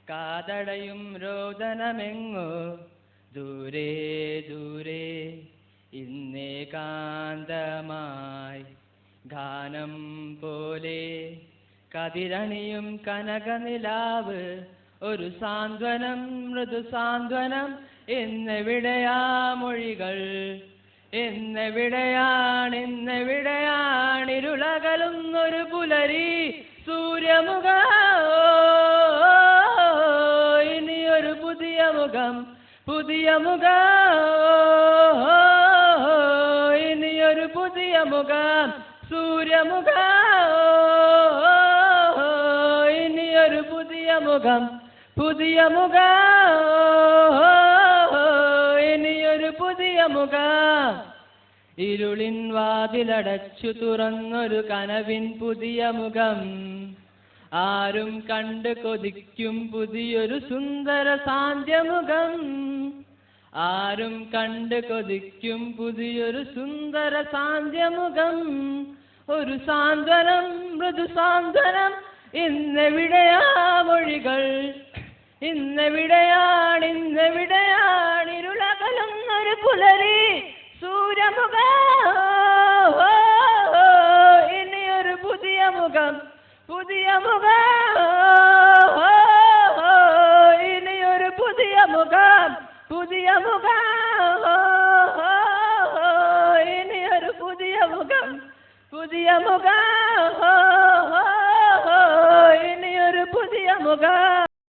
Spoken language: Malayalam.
കാതടയും രോദനമെങ്ങോ ദൂരെ ദൂരെ ഇന്നേകാന്തമായി ഗാനം പോലെ കതിരണിയും കനകനിലാവ് ഒരു സാന്ത്വനം മൃദു സാന്ത്വനം എന്നെവിടെയാ മൊഴികൾ എന്നെവിടെയാണിരുളകലുന്നൊരു പുലരി സൂര്യമുഖ ഇനിയൊരു പുതിയ മുഖം ഇനിയൊരു പുതിയ മുഖം സൂര്യമുഖ ഇനിയൊരു പുതിയ മുഖം ഇനിയൊരു പുതിയ മുഖം ഇരുളിൻ വാതിലടച്ചു തുറന്നൊരു കനവിൻ പുതിയ മുഖം ആരും കണ്ട് കൊതിക്കും പുതിയൊരു സുന്ദര സാന്ധ്യമുഖം ആരും കണ്ട് കൊതിക്കും പുതിയൊരു സുന്ദര സാന്ധ്യമുഖം ഒരു സാന്ത്വനം മൃദു സാന്ത്വനം ഇന്നെവിടെയാ മൊഴികൾ ഇന്നെവിടെയാണിരുളകലുന്നൊരു പുലരി സൂര്യമുഖ ഇനിയൊരു പുതിയ മുഖം